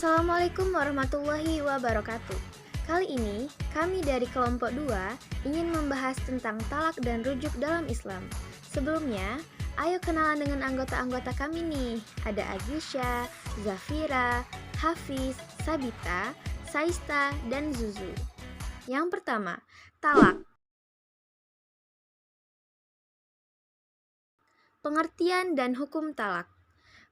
Assalamualaikum warahmatullahi wabarakatuh. Kali ini, kami dari kelompok 2 ingin membahas tentang talak dan rujuk dalam Islam. Sebelumnya, ayo kenalan dengan anggota-anggota kami nih. Ada Agusha, Zafira, Hafiz, Sabita, Saista, dan Zuzu. Yang pertama, talak. Pengertian dan hukum talak.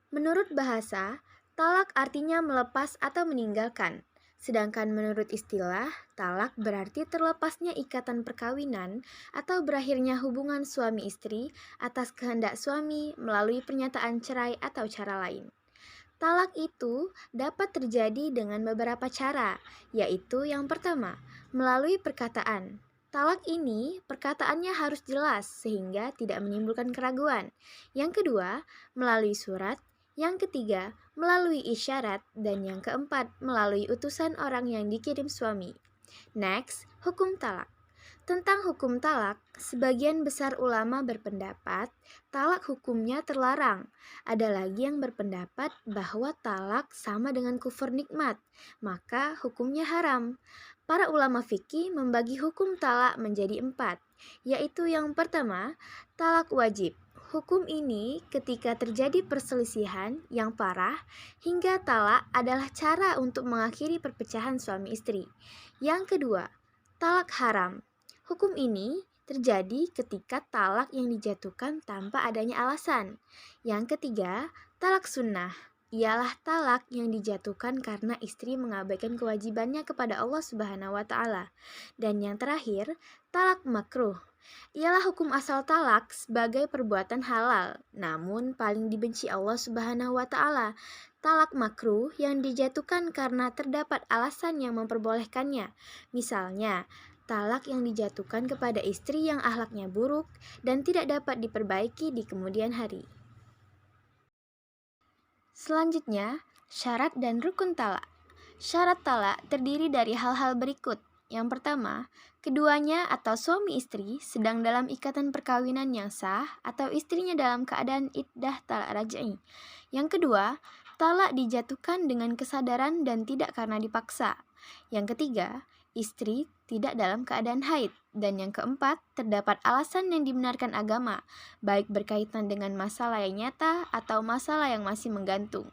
Menurut bahasa, talak artinya melepas atau meninggalkan. Sedangkan menurut istilah, talak berarti terlepasnya ikatan perkawinan atau berakhirnya hubungan suami istri atas kehendak suami melalui pernyataan cerai atau cara lain. Talak itu dapat terjadi dengan beberapa cara, yaitu yang pertama, melalui perkataan. Talak ini perkataannya harus jelas sehingga tidak menimbulkan keraguan. Yang kedua, melalui surat. Yang ketiga, melalui isyarat. Dan yang keempat, melalui utusan orang yang dikirim suami. Next, hukum talak. Tentang hukum talak, sebagian besar ulama berpendapat talak hukumnya terlarang. Ada lagi yang berpendapat bahwa talak sama dengan kufur nikmat, maka hukumnya haram. Para ulama fikih membagi hukum talak menjadi 4, yaitu yang pertama, talak wajib. Hukum ini ketika terjadi perselisihan yang parah hingga talak adalah cara untuk mengakhiri perpecahan suami istri. Yang kedua, talak haram. Hukum ini terjadi ketika talak yang dijatuhkan tanpa adanya alasan. Yang ketiga, talak sunnah. Ialah talak yang dijatuhkan karena istri mengabaikan kewajibannya kepada Allah Subhanahu wa Ta'ala. Dan yang terakhir, talak makruh. Ialah hukum asal talak sebagai perbuatan halal, namun paling dibenci Allah Subhanahu wa Ta'ala. Talak makruh yang dijatuhkan karena terdapat alasan yang memperbolehkannya. Misalnya, talak yang dijatuhkan kepada istri yang akhlaknya buruk dan tidak dapat diperbaiki di kemudian hari. Selanjutnya, syarat dan rukun talak. Syarat talak terdiri dari hal-hal berikut. Yang pertama, keduanya atau suami istri sedang dalam ikatan perkawinan yang sah atau istrinya dalam keadaan iddah talak raj'i. Yang kedua, talak dijatuhkan dengan kesadaran dan tidak karena dipaksa. Yang ketiga, istri tidak dalam keadaan haid. Dan yang keempat, terdapat alasan yang dibenarkan agama, baik berkaitan dengan masalah yang nyata atau masalah yang masih menggantung.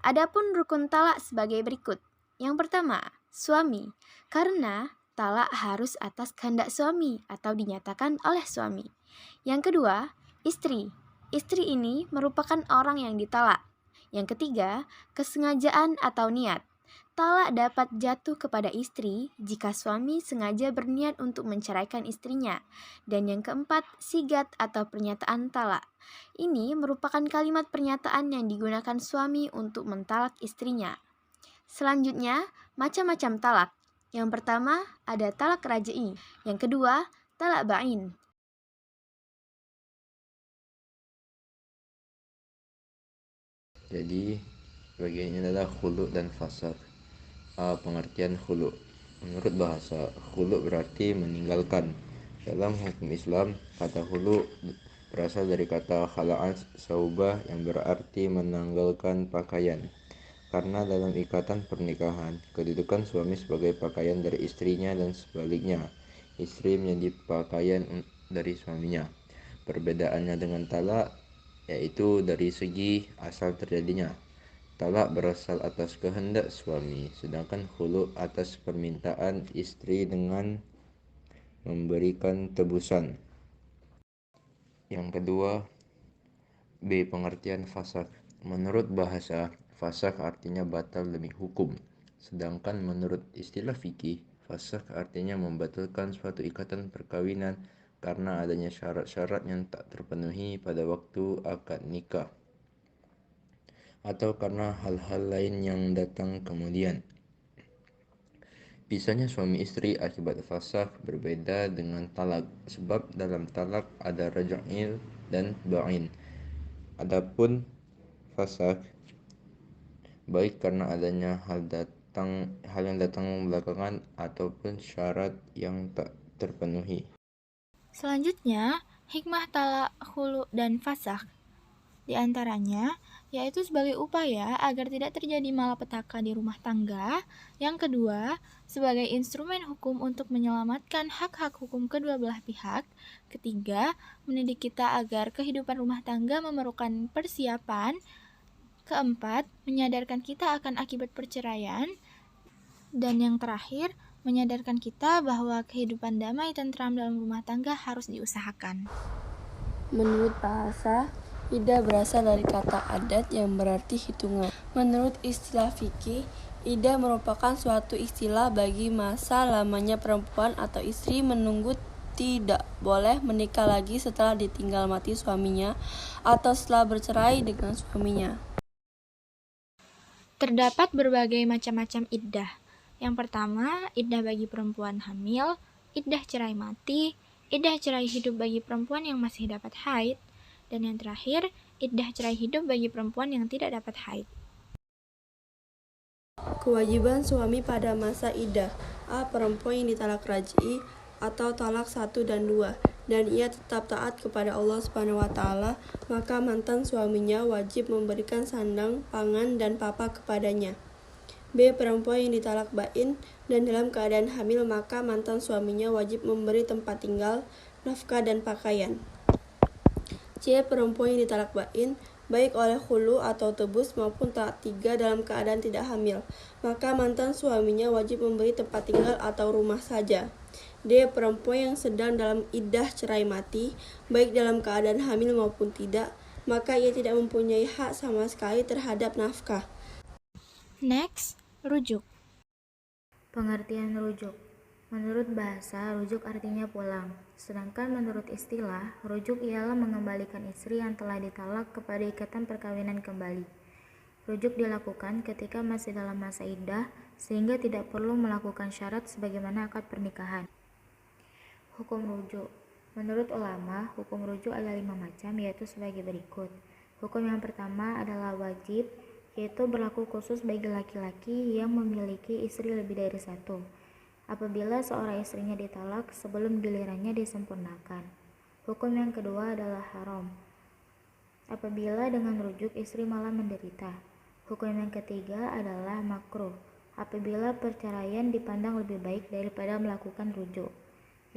Adapun rukun talak sebagai berikut. Yang pertama, suami, karena talak harus atas kehendak suami atau dinyatakan oleh suami. Yang kedua, istri. Istri ini merupakan orang yang ditalak. Yang ketiga, kesengajaan atau niat. Talak dapat jatuh kepada istri jika suami sengaja berniat untuk menceraikan istrinya. Dan yang keempat, sigat atau pernyataan talak. Ini merupakan kalimat pernyataan yang digunakan suami untuk mentalak istrinya. Selanjutnya, macam-macam talak. Yang pertama, ada talak raj'i. Yang kedua, talak ba'in. Jadi, bagian ini adalah khulu dan fasad. Pengertian khulu. Menurut bahasa, khulu berarti meninggalkan. Dalam hukum Islam, kata khulu berasal dari kata khala'an saubah yang berarti menanggalkan pakaian. Karena dalam ikatan pernikahan, kedudukan suami sebagai pakaian dari istrinya dan sebaliknya, istri menjadi pakaian dari suaminya. Perbedaannya dengan talak yaitu dari segi asal terjadinya. Talak berasal atas kehendak suami, sedangkan khulu atas permintaan istri dengan memberikan tebusan. Yang kedua, B. Pengertian fasakh. Menurut bahasa, fasakh artinya batal demi hukum. Sedangkan menurut istilah fikih, fasakh artinya membatalkan suatu ikatan perkawinan karena adanya syarat-syarat yang tak terpenuhi pada waktu akad nikah, atau karena hal-hal lain yang datang kemudian. Pisahnya suami istri akibat fasakh berbeda dengan talak, sebab dalam talak ada raj'il dan ba'in. Adapun fasakh baik karena adanya hal yang datang belakangan ataupun syarat yang tak terpenuhi. Selanjutnya, hikmah talak, khulu, dan fasakh. Di antaranya, yaitu sebagai upaya agar tidak terjadi malapetaka di rumah tangga. Yang kedua, sebagai instrumen hukum untuk menyelamatkan hak-hak hukum kedua belah pihak. Ketiga, mendidik kita agar kehidupan rumah tangga memerlukan persiapan. Keempat, menyadarkan kita akan akibat perceraian. Dan yang terakhir, menyadarkan kita bahwa kehidupan damai tentram dalam rumah tangga harus diusahakan. Menurut bahasa, iddah berasal dari kata adat yang berarti hitungan. Menurut istilah fikih, iddah merupakan suatu istilah bagi masa lamanya perempuan atau istri menunggu tidak boleh menikah lagi setelah ditinggal mati suaminya atau setelah bercerai dengan suaminya. Terdapat berbagai macam-macam iddah. Yang pertama, iddah bagi perempuan hamil, iddah cerai mati, iddah cerai hidup bagi perempuan yang masih dapat haid, dan yang terakhir, iddah cerai hidup bagi perempuan yang tidak dapat haid. Kewajiban suami pada masa iddah: A. Perempuan yang ditalak raj'i atau talak 1 dan 2 dan ia tetap taat kepada Allah SWT, maka mantan suaminya wajib memberikan sandang, pangan, dan papa kepadanya. B. Perempuan yang ditalak bain dan dalam keadaan hamil, maka mantan suaminya wajib memberi tempat tinggal, nafkah, dan pakaian. C. Perempuan yang ditalak bain, baik oleh khulu atau tebus maupun talak 3 dalam keadaan tidak hamil, maka mantan suaminya wajib memberi tempat tinggal atau rumah saja. D. Perempuan yang sedang dalam iddah cerai mati, baik dalam keadaan hamil maupun tidak, maka ia tidak mempunyai hak sama sekali terhadap nafkah. Next, rujuk. Pengertian rujuk. Menurut bahasa, rujuk artinya pulang. Sedangkan menurut istilah, rujuk ialah mengembalikan istri yang telah ditalak kepada ikatan perkawinan kembali. Rujuk dilakukan ketika masih dalam masa iddah, sehingga tidak perlu melakukan syarat sebagaimana akad pernikahan. Hukum rujuk. Menurut ulama, hukum rujuk ada 5 macam, yaitu sebagai berikut. Hukum yang pertama adalah wajib, yaitu berlaku khusus bagi laki-laki yang memiliki istri lebih dari 1. Apabila seorang istrinya ditalak sebelum gilirannya disempurnakan. Hukum yang kedua adalah haram, apabila dengan rujuk istri malah menderita. Hukum yang ketiga adalah makruh, apabila perceraian dipandang lebih baik daripada melakukan rujuk.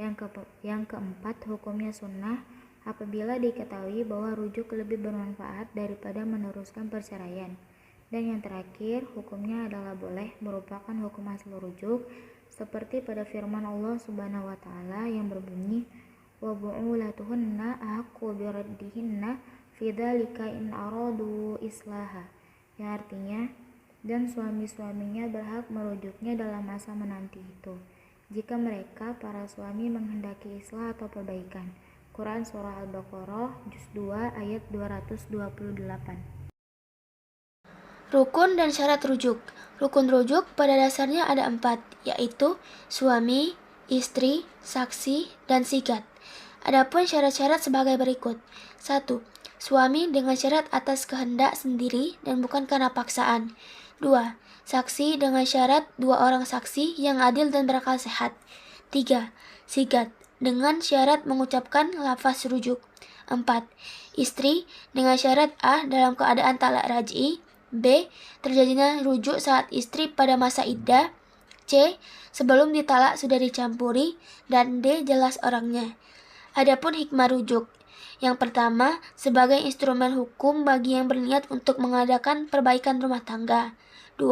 Yang keempat, hukumnya sunnah, apabila diketahui bahwa rujuk lebih bermanfaat daripada meneruskan perceraian. Dan yang terakhir, hukumnya adalah boleh, merupakan hukum asal rujuk, seperti pada firman Allah Subhanahu wa Ta'ala yang berbunyi, wa bu'ulatuhunna ahaqqu biraddihinna fi dzalika in aradu islaha, yang artinya, dan suami-suaminya berhak merujuknya dalam masa menanti itu, jika mereka para suami menghendaki islah atau perbaikan. Quran Surah Al-Baqarah Juz 2 ayat 228. Rukun dan syarat rujuk. Rukun rujuk pada dasarnya ada 4, yaitu suami, istri, saksi, dan sigat. Adapun syarat-syarat sebagai berikut. 1. Suami dengan syarat atas kehendak sendiri dan bukan karena paksaan. 2. Saksi dengan syarat 2 orang saksi yang adil dan berakal sehat. 3. Sigat dengan syarat mengucapkan lafaz rujuk. 4. Istri dengan syarat A. dalam keadaan talak raj'i, B. terjadinya rujuk saat istri pada masa iddah, C. sebelum ditalak sudah dicampuri, dan D. jelas orangnya. Adapun hikmah rujuk. Yang pertama, sebagai instrumen hukum bagi yang berniat untuk mengadakan perbaikan rumah tangga. 2.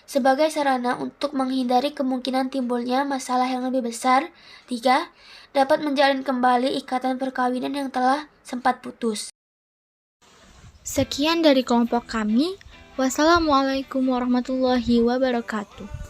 Sebagai sarana untuk menghindari kemungkinan timbulnya masalah yang lebih besar. 3. Dapat menjalin kembali ikatan perkawinan yang telah sempat putus. Sekian dari kelompok kami. Wassalamualaikum warahmatullahi wabarakatuh.